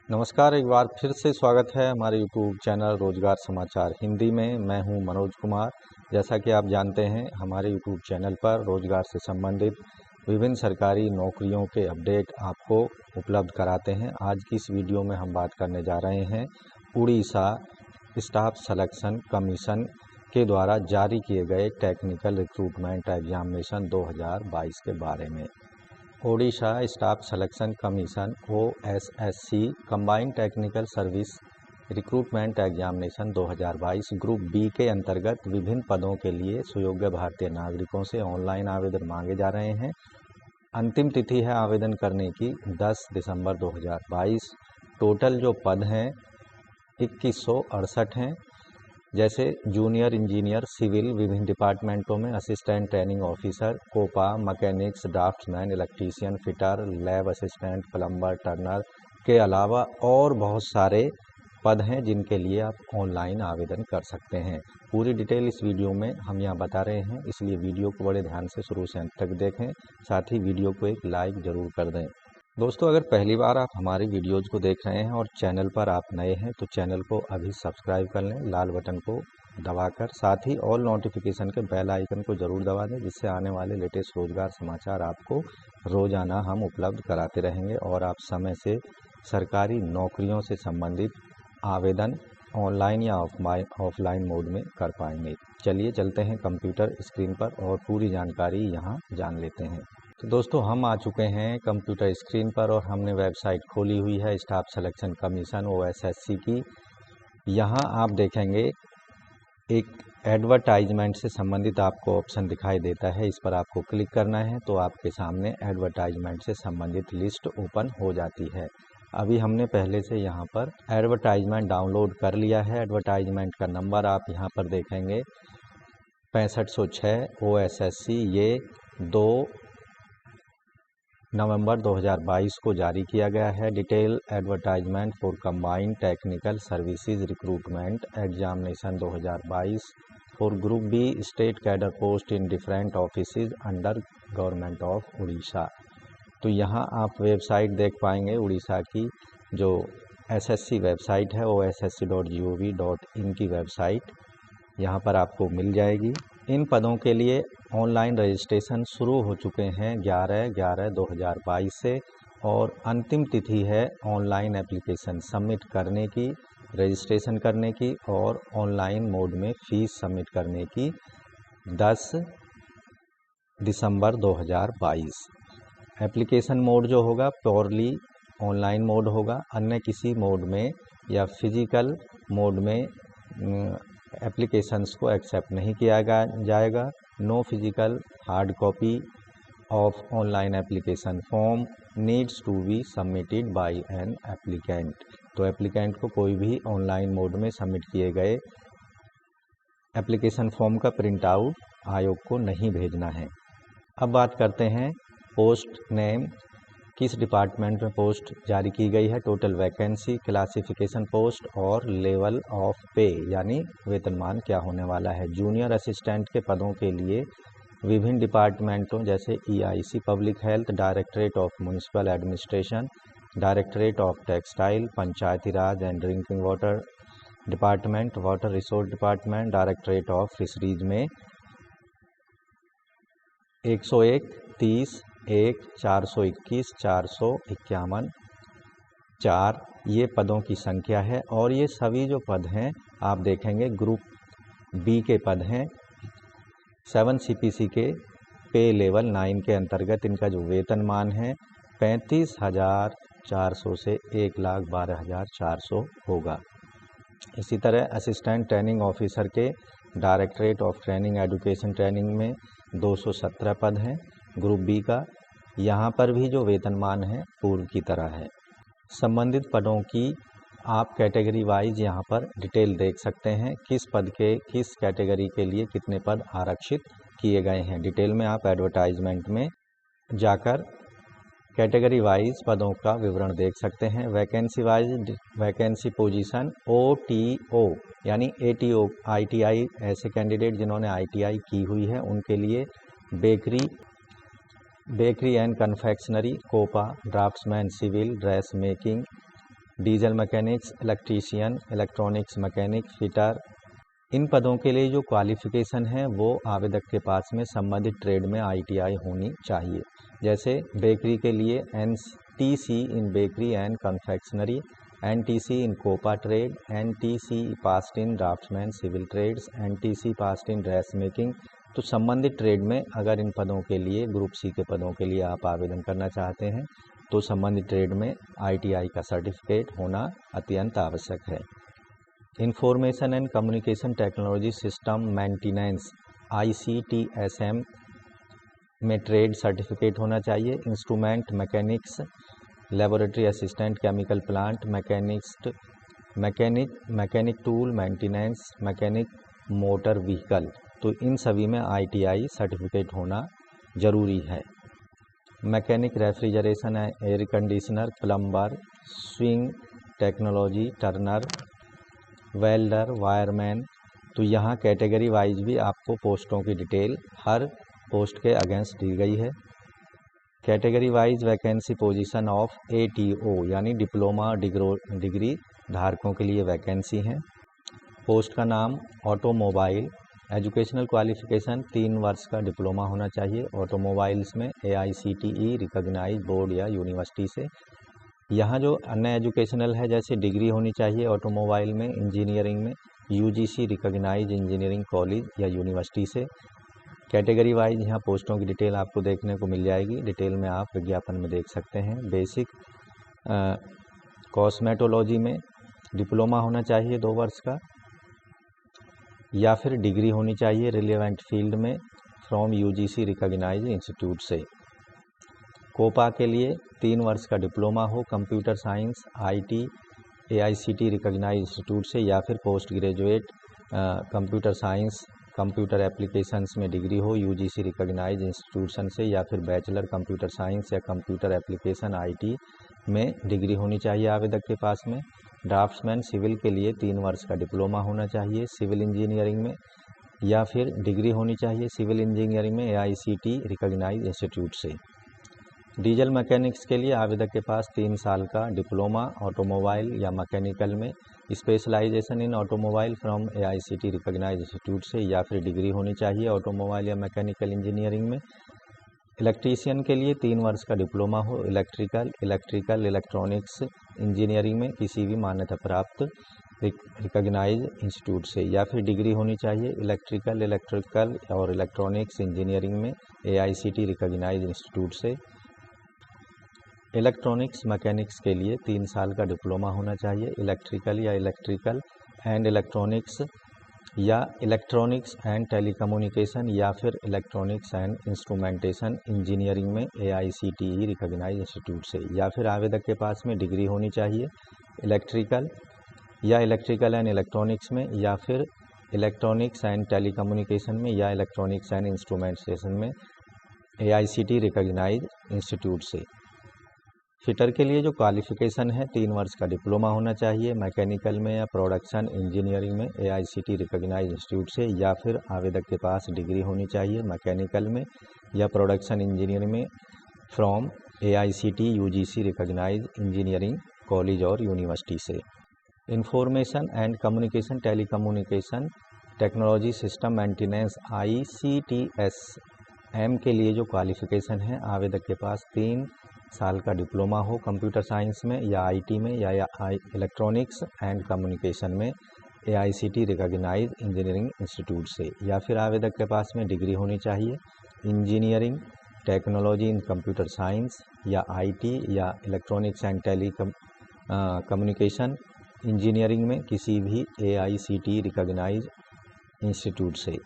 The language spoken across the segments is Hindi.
नमस्कार, एक बार फिर से स्वागत है हमारे यूट्यूब चैनल रोजगार समाचार हिंदी में। मैं हूं मनोज कुमार। जैसा कि आप जानते हैं, हमारे यूट्यूब चैनल पर रोजगार से संबंधित विभिन्न सरकारी नौकरियों के अपडेट आपको उपलब्ध कराते हैं। आज की इस वीडियो में हम बात करने जा रहे हैं उड़ीसा स्टाफ सिलेक्शन कमीशन के द्वारा जारी किए गए टेक्निकल रिक्रूटमेंट एग्जामिनेशन 2022 के बारे में। Odisha staff selection commission OSSC combined technical service recruitment examination 2022 group B के अंतर्गत विभिन्न पदों के लिए सुयोग्य भारतीय नागरिकों से ऑनलाइन आवेदन मांगे जा रहे हैं। अंतिम तिथि है आवेदन करने की 10 दिसंबर 2022। टोटल जो पद हैं 2168 हैं। जैसे जूनियर इंजीनियर सिविल विभिन्न डिपार्टमेंटों में, assistant training officer, COPA, mechanics, draftsman, electrician, fitter, lab assistant, plumber, turner के अलावा और बहुत सारे पद हैं जिनके लिए आप ऑनलाइन आवेदन कर सकते हैं। पूरी डिटेल इस वीडियो में हम यहाँ बता रहे हैं, इसलिए वीडियो को बड़े ध्यान से शुरू से अंत तक देखें। साथ ही वीडियो को एक लाइक ज़रूर कर दें। दोस्तों, अगर पहली बार आप हमारी वीडियोज़ को देख रहे हैं और चैनल पर आप नए हैं तो चैनल को अभी सब्सक्राइब कर लें लाल बटन को दबाकर। साथ ही ऑल नोटिफिकेशन के बेल आइकन को ज़रूर दबा दें, जिससे आने वाले लेटेस्ट रोजगार समाचार आपको रोज़ाना हम उपलब्ध कराते रहेंगे और आप समय से सरकारी नौकरियों से संबंधित आवेदन ऑनलाइन या ऑफलाइन मोड में कर पाएंगे। चलिए चलते हैं कंप्यूटर स्क्रीन पर और पूरी जानकारी यहाँ जान लेते हैं। तो दोस्तों, हम आ चुके हैं कंप्यूटर स्क्रीन पर और हमने वेबसाइट खोली हुई है स्टाफ सिलेक्शन कमीशन OSSC की। यहाँ आप देखेंगे एक एडवर्टाइजमेंट से संबंधित आपको ऑप्शन दिखाई देता है, इस पर आपको क्लिक करना है तो आपके सामने एडवर्टाइजमेंट से संबंधित लिस्ट ओपन हो जाती है। अभी हमने पहले से यहाँ पर एडवर्टाइजमेंट डाउनलोड कर लिया है। एडवर्टाइजमेंट का नंबर आप यहाँ पर देखेंगे 6506 OSSC, ये 2 नवंबर 2022 को जारी किया गया है। Detail advertisement for combined technical services recruitment examination 2022 for group B state cadre post in different offices under government of Orissa. तो यहाँ आप वेबसाइट देख पाएंगे उड़ीसा की जो SSC वेबसाइट है OSSC.gov.in की वेबसाइट यहाँ पर आपको मिल जाएगी। इन पदों के लिए ऑनलाइन रजिस्ट्रेशन शुरू हो चुके हैं 11/11/2022 से और अंतिम तिथि है ऑनलाइन एप्लीकेशन सबमिट करने की, रजिस्ट्रेशन करने की और ऑनलाइन मोड में फ़ीस सबमिट करने की 10 दिसंबर 2022। एप्लीकेशन मोड जो होगा प्योरली ऑनलाइन मोड होगा, अन्य किसी मोड में या फिजिकल मोड में एप्लीकेशंस को एक्सेप्ट नहीं किया जाएगा। No physical hard copy of online application form needs to be submitted by an applicant. तो एप्लीकेंट को कोई भी ऑनलाइन मोड में सबमिट किए गए एप्लीकेशन फॉर्म का प्रिंट आउट आयोग को नहीं भेजना है। अब बात करते हैं पोस्ट नेम, किस डिपार्टमेंट में पोस्ट जारी की गई है, टोटल वैकेंसी, क्लासिफिकेशन पोस्ट और लेवल ऑफ पे यानी वेतनमान क्या होने वाला है। जूनियर असिस्टेंट के पदों के लिए विभिन्न डिपार्टमेंटों जैसे EIC public health, directorate of municipal administration, directorate of textile, Panchayati Raj and drinking water department, water resource department, directorate of fisheries में 101, 30, 1, 421, 451, 4 ये पदों की संख्या है। और ये सभी जो पद हैं आप देखेंगे ग्रुप बी के पद हैं। 7 CPC के पे लेवल 9 के अंतर्गत इनका जो वेतनमान है 35,400 से 1,12,400 होगा। इसी तरह असिस्टेंट ट्रेनिंग ऑफिसर के directorate of training education training में 217 पद हैं ग्रुप बी का। यहाँ पर भी जो वेतनमान है पूर्व की तरह है। संबंधित पदों की आप कैटेगरी वाइज यहाँ पर डिटेल देख सकते हैं, किस पद के किस कैटेगरी के लिए कितने पद आरक्षित किए गए हैं। डिटेल में आप एडवर्टाइजमेंट में जाकर कैटेगरी वाइज पदों का विवरण देख सकते हैं। Vacancy wise vacancy position OTO यानी ATO ITI ऐसे कैंडिडेट जिन्होंने ITI की हुई है उनके लिए bakery and confectionery, COPA, draftsman civil, dress making, diesel mechanics, electrician, electronics mechanic, fitter. इन पदों के लिए जो क्वालिफ़िकेशन है वो आवेदक के पास में संबंधित ट्रेड में ITI होनी चाहिए। जैसे बेकरी के लिए NTC in bakery and confectionery, NTC in COPA trade, NTC passed in draftsman civil trades, NTC passed in dress making. तो संबंधित ट्रेड में अगर इन पदों के लिए ग्रुप C के पदों के लिए आप आवेदन करना चाहते हैं तो संबंधित ट्रेड में ITI का सर्टिफिकेट होना अत्यंत आवश्यक है। Information and communication technology system maintenance ICTSM में ट्रेड सर्टिफिकेट होना चाहिए। Instrument mechanics, laboratory assistant, chemical plant machinist, mechanic tool maintenance, mechanic motor vehicle, तो इन सभी में ITI सर्टिफिकेट होना जरूरी है। Mechanic refrigeration, air conditioner, plumber, swing technology, Turner, welder, wireman. तो यहाँ कैटेगरी वाइज भी आपको पोस्टों की डिटेल हर पोस्ट के अगेंस्ट दी गई है। Category wise vacancy position of ATO यानी डिप्लोमा डिग्री धारकों के लिए वैकेंसी है। पोस्ट का नाम ऑटोमोबाइल। एजुकेशनल क्वालिफिकेशन 3 वर्ष का डिप्लोमा होना चाहिए ऑटोमोबाइल्स में AICTE रिकॉग्नाइज्ड बोर्ड या यूनिवर्सिटी से। यहाँ जो अन्य एजुकेशनल है जैसे डिग्री होनी चाहिए ऑटोमोबाइल में, इंजीनियरिंग में UGC रिकॉग्नाइज्ड इंजीनियरिंग कॉलेज या यूनिवर्सिटी से। कैटेगरी वाइज यहाँ पोस्टों की डिटेल आपको देखने को मिल जाएगी, डिटेल में आप विज्ञापन में देख सकते हैं। बेसिक कॉस्मेटोलॉजी में डिप्लोमा होना चाहिए 2 वर्ष का या फिर डिग्री होनी चाहिए रिलेवेंट फील्ड में फ्रॉम UGC रिकॉग्नाइज्ड इंस्टीट्यूट से। कोपा के लिए 3 वर्ष का डिप्लोमा हो computer science IT AICTE recognised institute से या फिर post graduate computer science computer applications में डिग्री हो UGC रिकॉग्नाइज्ड इंस्टीट्यूशन से या फिर बैचलर कंप्यूटर साइंस या कंप्यूटर एप्लीकेशन IT में डिग्री होनी चाहिए आवेदक के पास में। ड्राफ्ट्समैन सिविल के लिए 3 वर्ष का डिप्लोमा होना चाहिए सिविल इंजीनियरिंग में या फिर डिग्री होनी चाहिए सिविल इंजीनियरिंग में AICTE रिकॉग्नाइज्ड इंस्टीट्यूट से। डीजल मैकेनिक्स के लिए आवेदक के पास 3 साल का डिप्लोमा ऑटोमोबाइल या मैकेनिकल में, specialisation in automobile from AICTE recognised institute से या फिर डिग्री होनी चाहिए ऑटोमोबाइल या मैकेनिकल इंजीनियरिंग में। इलेक्ट्रीशियन के लिए 3 वर्ष का डिप्लोमा हो इलेक्ट्रिकल इलेक्ट्रॉनिक्स इंजीनियरिंग में किसी भी मान्यता प्राप्त रिकॉग्नाइज्ड इंस्टीट्यूट से या फिर डिग्री होनी चाहिए इलेक्ट्रिकल और इलेक्ट्रॉनिक्स इंजीनियरिंग में AICTE रिकॉग्नाइज्ड इंस्टीट्यूट से। इलेक्ट्रॉनिक्स मैकेनिक्स के लिए 3 साल का डिप्लोमा होना चाहिए इलेक्ट्रिकल एंड इलेक्ट्रॉनिक्स या इलेक्ट्रॉनिक्स एंड टेलीकम्युनिकेशन या फिर इलेक्ट्रॉनिक्स एंड इंस्ट्रूमेंटेशन इंजीनियरिंग में AICTE रिकॉग्नाइज्ड इंस्टीट्यूट से या फिर आवेदक के पास में डिग्री होनी चाहिए इलेक्ट्रिकल एंड इलेक्ट्रॉनिक्स में या फिर इलेक्ट्रॉनिक्स एंड टेलीकम्युनिकेशन में या इलेक्ट्रॉनिक्स एंड इंस्ट्रूमेंटेशन में AICTE रिकॉग्नाइज्ड इंस्टीट्यूट से। फिटर के लिए जो क्वालिफिकेशन है 3 वर्ष का डिप्लोमा होना चाहिए मैकेनिकल में या प्रोडक्शन इंजीनियरिंग में AICTE रिकॉग्नाइज्ड इंस्टीट्यूट से या फिर आवेदक के पास डिग्री होनी चाहिए मैकेनिकल में या प्रोडक्शन इंजीनियरिंग में from AICTE UGC recognised engineering college और यूनिवर्सिटी से। Information and communication telecommunication technology system maintenance ICTSM के लिए जो क्वालिफिकेशन है आवेदक के पास 3 साल का डिप्लोमा हो कंप्यूटर साइंस में या IT में या इलेक्ट्रॉनिक्स एंड कम्युनिकेशन में AICTE रिकॉग्नाइज्ड इंजीनियरिंग इंस्टीट्यूट से या फिर आवेदक के पास में डिग्री होनी चाहिए engineering technology in computer science या IT या इलेक्ट्रॉनिक्स एंड कम्युनिकेशन इंजीनियरिंग में किसी भी AICTE रिकॉग्नाइज्ड इंस्टीट्यूट से।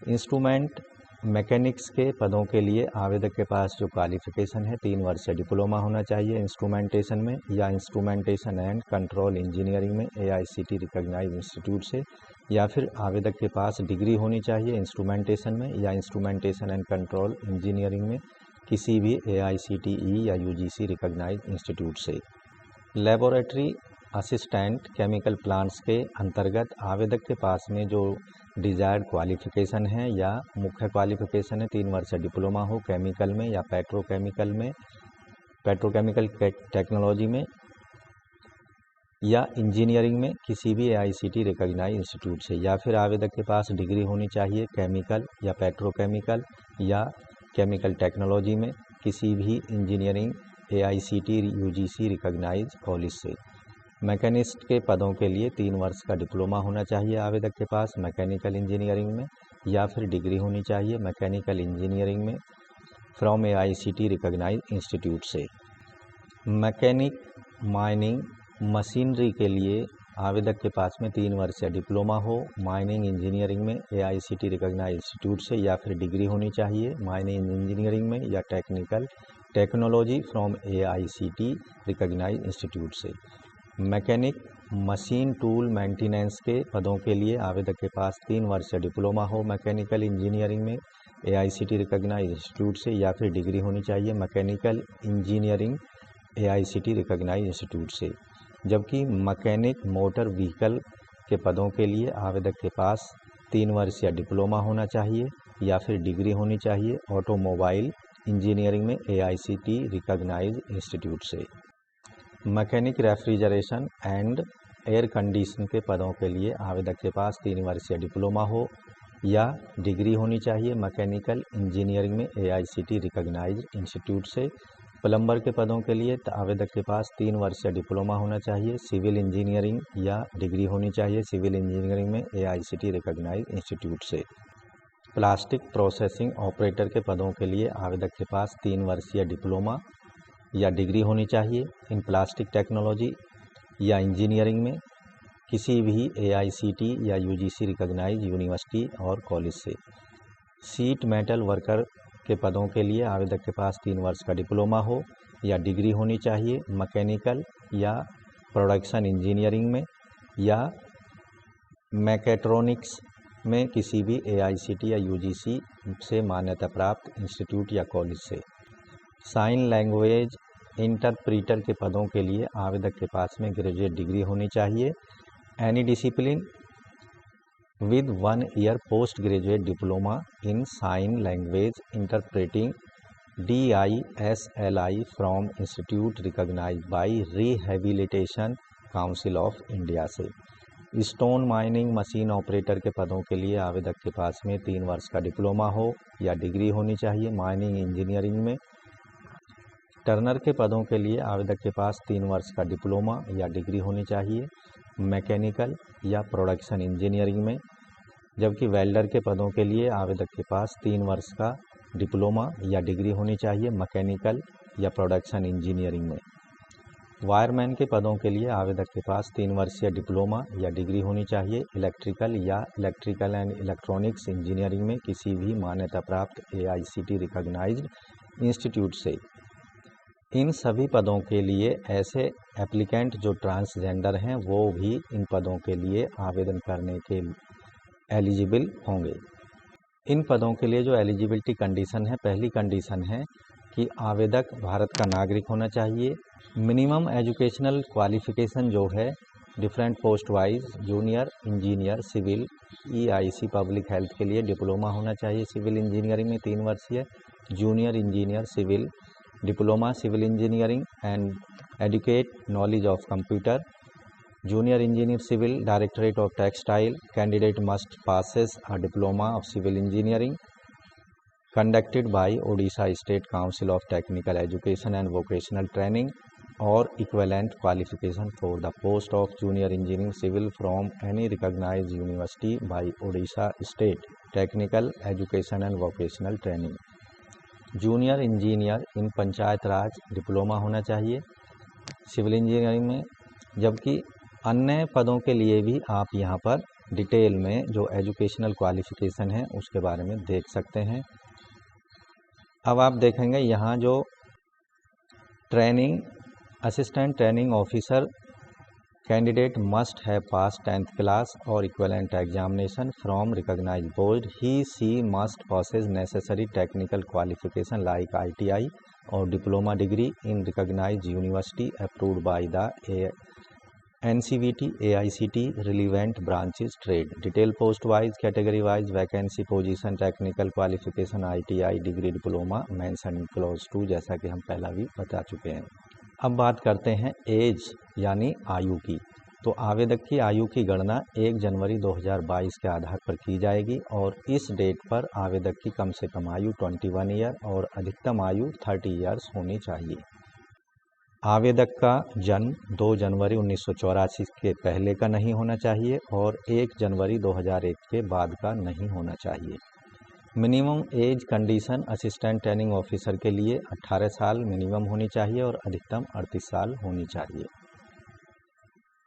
इंस्ट्रूमेंट मैकेनिक्स के पदों के लिए आवेदक के पास जो क्वालिफिकेशन है 3 वर्ष से डिप्लोमा होना चाहिए इंस्ट्रूमेंटेशन में या इंस्ट्रूमेंटेशन एंड कंट्रोल इंजीनियरिंग में AICTE रिकॉग्नाइज्ड इंस्टीट्यूट से या फिर आवेदक के पास डिग्री होनी चाहिए इंस्ट्रूमेंटेशन में या इंस्ट्रूमेंटेशन एंड कंट्रोल इंजीनियरिंग में किसी भी AICTE या UGC रिकॉग्नाइज्ड इंस्टीट्यूट से। लेबोरेटरी असिस्टेंट केमिकल प्लांट्स के अंतर्गत आवेदक के पास में जो डिजायर्ड क्वालिफिकेशन है या मुख्य क्वालिफिकेशन है 3 वर्ष से डिप्लोमा हो केमिकल में या पेट्रोकेमिकल टेक्नोलॉजी में या इंजीनियरिंग में किसी भी AICTE रिकॉग्नाइज्ड इंस्टीट्यूट से, या फिर आवेदक के पास डिग्री होनी चाहिए केमिकल या पेट्रोकेमिकल या केमिकल टेक्नोलॉजी में किसी भी engineering AICTE UGC recognised college से। मैकेनिस्ट के पदों के लिए 3 वर्ष का डिप्लोमा होना चाहिए आवेदक के पास मैकेनिकल इंजीनियरिंग में, या फिर डिग्री होनी चाहिए मैकेनिकल इंजीनियरिंग में फ्रॉम AICTE रिकॉग्नाइज्ड इंस्टीट्यूट से। मैकेनिक माइनिंग मशीनरी के लिए आवेदक के पास में 3 वर्ष या डिप्लोमा हो माइनिंग इंजीनियरिंग में AICTE रिकॉग्नाइज्ड इंस्टीट्यूट से, या फिर डिग्री होनी चाहिए माइनिंग इंजीनियरिंग में या technical technology from AICTE recognised institute से। मैकेनिक मशीन टूल मेंटेनेंस के पदों के लिए आवेदक के पास 3 वर्ष या डिप्लोमा हो मैकेनिकल इंजीनियरिंग में AICTE रिकॉग्नाइज्ड इंस्टीट्यूट से, या फिर डिग्री होनी चाहिए mechanical engineering AICTE recognised institute से। जबकि मैकेनिक मोटर व्हीकल के पदों के लिए आवेदक के पास 3 वर्ष या डिप्लोमा होना चाहिए या फिर डिग्री होनी चाहिए ऑटोमोबाइल इंजीनियरिंग में AICTE रिकॉग्नाइज्ड इंस्टीट्यूट से। Mechanic refrigeration and air condition के पदों के लिए आवेदक के पास 3 वर्ष या डिप्लोमा हो या डिग्री होनी चाहिए मैकेनिकल इंजीनियरिंग में AICTE रिकॉग्नाइज्ड इंस्टीट्यूट से। प्लम्बर के पदों के लिए आवेदक के पास 3 वर्ष या डिप्लोमा होना चाहिए सिविल इंजीनियरिंग या डिग्री होनी चाहिए सिविल इंजीनियरिंग में AICTE रिकॉग्नाइज्ड इंस्टीट्यूट से। प्लास्टिक प्रोसेसिंग ऑपरेटर के पदों के लिए आवेदक के पास 3 वर्ष या डिप्लोमा या डिग्री होनी चाहिए इन प्लास्टिक टेक्नोलॉजी या इंजीनियरिंग में किसी भी AICTE या UGC रिकॉग्नाइज्ड यूनिवर्सिटी और कॉलेज से। शीट मेटल वर्कर के पदों के लिए आवेदक के पास 3 वर्ष का डिप्लोमा हो या डिग्री होनी चाहिए मैकेनिकल या प्रोडक्शन इंजीनियरिंग में या मैकेट्रॉनिक्स में किसी भी AICTE या UGC से मान्यता प्राप्त इंस्टीट्यूट या कॉलेज से। साइन लैंग्वेज इंटरप्रीटर के पदों के लिए आवेदक के पास में ग्रेजुएट डिग्री होनी चाहिए any discipline with 1 year post graduate diploma in sign language interpreting DISLI from institute recognized by Rehabilitation Council of India से। स्टोन माइनिंग मशीन ऑपरेटर के पदों के लिए आवेदक के पास में 3 वर्ष का डिप्लोमा हो या डिग्री होनी चाहिए माइनिंग इंजीनियरिंग में। टर्नर के पदों के लिए आवेदक के पास 3 वर्ष का डिप्लोमा या डिग्री होनी चाहिए मैकेनिकल या प्रोडक्शन इंजीनियरिंग में। जबकि वेल्डर के पदों के लिए आवेदक के पास 3 वर्ष का डिप्लोमा या डिग्री होनी चाहिए मैकेनिकल या प्रोडक्शन इंजीनियरिंग में। वायरमैन के पदों के लिए आवेदक के पास 3 वर्ष या डिप्लोमा या डिग्री होनी चाहिए इलेक्ट्रिकल या इलेक्ट्रिकल एंड इलेक्ट्रॉनिक्स इंजीनियरिंग में किसी भी मान्यता प्राप्त AICTE रिकॉग्नाइज्ड इंस्टीट्यूट से। इन सभी पदों के लिए ऐसे एप्लीकेंट जो ट्रांसजेंडर हैं वो भी इन पदों के लिए आवेदन करने के एलिजिबल होंगे। इन पदों के लिए जो एलिजिबिलिटी कंडीशन है, पहली कंडीशन है कि आवेदक भारत का नागरिक होना चाहिए। मिनिमम एजुकेशनल क्वालिफिकेशन जो है different post wise junior engineer civil EIC public health के लिए डिप्लोमा होना चाहिए सिविल इंजीनियरिंग में 3 वर्षीय, junior engineer civil diploma civil engineering and adequate knowledge of computer, junior engineer civil directorate of textile candidate must passes a diploma of civil engineering conducted by Odisha State Council of Technical Education and Vocational Training or equivalent qualification for the post of junior engineering civil from any recognized university by Odisha State Technical Education and Vocational Training। Junior engineer in panchayat Raj diploma होना चाहिए सिविल इंजीनियरिंग में। जबकि अन्य पदों के लिए भी आप यहाँ पर डिटेल में जो एजुकेशनल क्वालिफिकेशन है उसके बारे में देख सकते हैं। अब आप देखेंगे यहाँ जो training assistant training officer candidate must have pass 10th class और equivalent examination from recognised board, he she must possess necessary technical qualification like ITI और diploma degree in recognised university approved by the NCVT AICTE relevant branches trade। Detail post wise category wise vacancy position technical qualification ITI degree diploma mention in clause 2 जैसा कि हम पहला भी बता चुके हैं। अब बात करते हैं एज यानी आयु की। तो आवेदक की आयु की गणना 1 जनवरी 2022 के आधार पर की जाएगी और इस डेट पर आवेदक की कम से कम आयु 21 ईयर और अधिकतम आयु 30 ईयर्स होनी चाहिए। आवेदक का जन्म 2 जनवरी 1984 के पहले का नहीं होना चाहिए और 1 जनवरी 2001 के बाद का नहीं होना चाहिए। Minimum age condition assistant training officer के लिए 18 साल मिनिमम होनी चाहिए और अधिकतम 38 साल होनी चाहिए।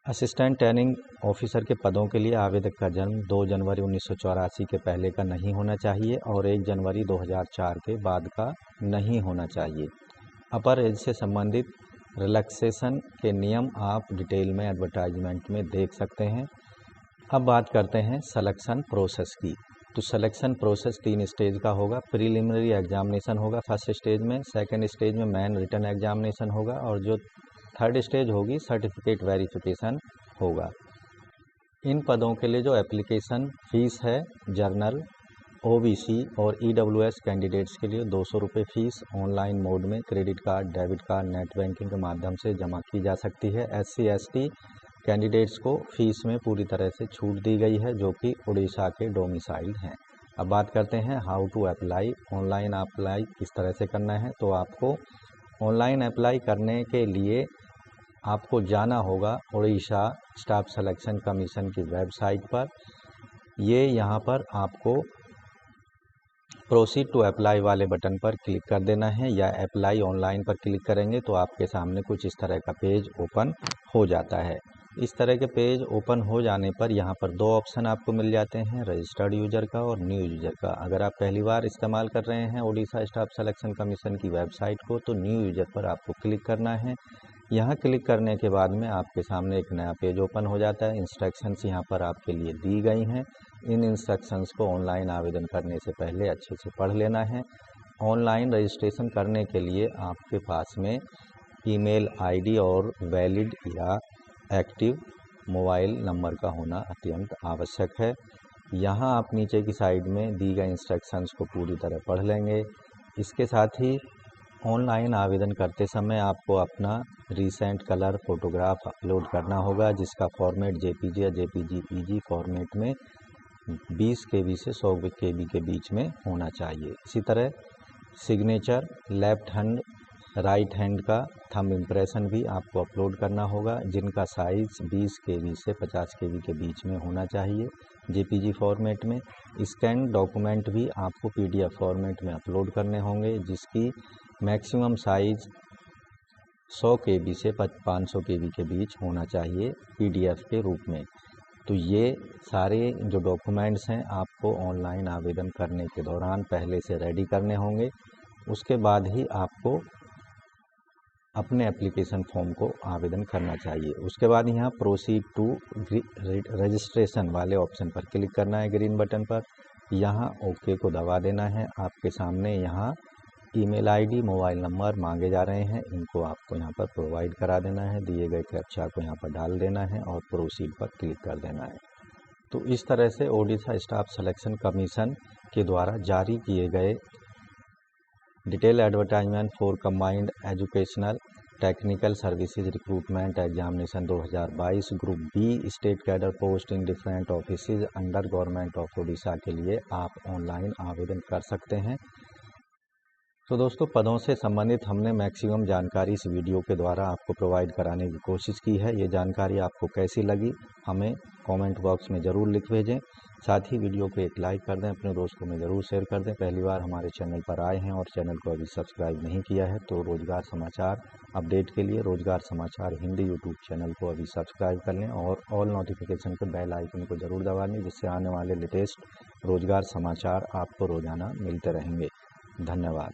असिस्टेंट ट्रेनिंग ऑफिसर के पदों के लिए आवेदक का जन्म 2 जनवरी 1984 के पहले का नहीं होना चाहिए और 1 जनवरी 2004 के बाद का नहीं होना चाहिए। अपर एज से संबंधित रिलैक्सेशन के नियम आप डिटेल में एडवर्टाइजमेंट में देख सकते हैं। अब बात करते हैं सिलेक्शन प्रोसेस की। तो सिलेक्शन प्रोसेस 3 स्टेज का होगा। प्रीलिमिनरी एग्जामिनेशन होगा फर्स्ट स्टेज में, सेकंड स्टेज में मेन रिटन एग्जामिनेशन होगा और जो थर्ड स्टेज होगी सर्टिफिकेट वेरिफिकेशन होगा। इन पदों के लिए जो एप्लीकेशन फीस है जर्नल, ओबीसी और ईडब्ल्यूएस कैंडिडेट्स के लिए 200 रुपये फीस ऑनलाइन मोड में credit card, debit card, net banking के माध्यम से जमा की जा सकती है। SC/ST कैंडिडेट्स को फीस में पूरी तरह से छूट दी गई है जो कि उड़ीसा के डोमिसाइल्ड हैं। अब बात करते हैं how to apply. Online apply किस तरह से करना है। तो आपको ऑनलाइन अप्लाई करने के लिए आपको जाना होगा उड़ीसा स्टाफ सिलेक्शन कमीशन की वेबसाइट पर। ये यहाँ पर आपको प्रोसीड टू अप्लाई वाले बटन पर क्लिक कर देना है या अप्लाई ऑनलाइन पर क्लिक करेंगे तो आपके सामने कुछ इस तरह का पेज ओपन हो जाता है। इस तरह के पेज ओपन हो जाने पर यहाँ पर 2 ऑप्शन आपको मिल जाते हैं, रजिस्टर्ड यूजर का और न्यू यूजर का। अगर आप पहली बार इस्तेमाल कर रहे हैं उड़ीसा स्टाफ सिलेक्शन कमीशन की वेबसाइट को तो न्यू यूजर पर आपको क्लिक करना है। यहाँ क्लिक करने के बाद में आपके सामने एक नया पेज ओपन हो जाता है। इंस्ट्रक्शंस यहाँ पर आपके लिए दी गई हैं। इन इंस्ट्रक्शंस को ऑनलाइन आवेदन करने से पहले अच्छे से पढ़ लेना है। ऑनलाइन रजिस्ट्रेशन करने के लिए आपके पास में ईमेल आईडी और वैलिड या एक्टिव मोबाइल नंबर का होना अत्यंत आवश्यक है। यहाँ आप नीचे की साइड में दी गई इंस्ट्रक्शंस को पूरी तरह पढ़ लेंगे। इसके साथ ही ऑनलाइन आवेदन करते समय आपको अपना रीसेंट कलर फोटोग्राफ अपलोड करना होगा जिसका फॉर्मेट JPG या JPG फॉर्मेट में 20 KB से 100 KB के बीच में होना चाहिए। इसी तरह signature, left hand, right hand का थंब इम्प्रेशन भी आपको अपलोड करना होगा जिनका साइज़ 20 KB से 50 KB के बीच में होना चाहिए JPG फॉर्मेट में। स्कैन डॉक्यूमेंट भी आपको PDF फॉर्मेट में अपलोड करने होंगे जिसकी मैक्सिमम साइज़ 100 KB से 500 KB के बीच होना चाहिए PDF के रूप में। तो ये सारे जो डॉक्यूमेंट्स हैं आपको ऑनलाइन आवेदन करने के दौरान पहले से रेडी करने होंगे। उसके बाद ही आपको अपने एप्लीकेशन फॉर्म को आवेदन करना चाहिए। उसके बाद यहाँ प्रोसीड टू रजिस्ट्रेशन वाले ऑप्शन पर क्लिक करना है ग्रीन बटन पर। यहाँ ओके को दबा देना है। आपके सामने यहाँ ईमेल आईडी, मोबाइल नंबर मांगे जा रहे हैं, इनको आपको यहाँ पर प्रोवाइड करा देना है। दिए गए कैप्चा को यहाँ पर डाल देना है और प्रोसीड पर क्लिक कर देना है। तो इस तरह से ओडिशा स्टाफ सिलेक्शन कमीशन के द्वारा जारी किए गए detail advertisement for combined educational technical services recruitment examination 2022 group B state cadre post in different offices under government of Odisha के लिए आप ऑनलाइन आवेदन कर सकते हैं। तो दोस्तों, पदों से संबंधित हमने मैक्सिमम जानकारी इस वीडियो के द्वारा आपको प्रोवाइड कराने की कोशिश की है। ये जानकारी आपको कैसी लगी हमें कमेंट बॉक्स में ज़रूर लिख भेजें। साथ ही वीडियो को एक लाइक कर दें, अपने दोस्तों में ज़रूर शेयर कर दें। पहली बार हमारे चैनल पर आए हैं और चैनल को अभी सब्सक्राइब नहीं किया है तो रोज़गार समाचार अपडेट के लिए रोज़गार समाचार हिंदी यूट्यूब चैनल को अभी सब्सक्राइब कर लें और ऑल नोटिफिकेशन के बेल आइकन को ज़रूर दबा लें जिससे आने वाले लेटेस्ट रोज़गार समाचार आपको रोज़ाना मिलते रहेंगे। धन्यवाद।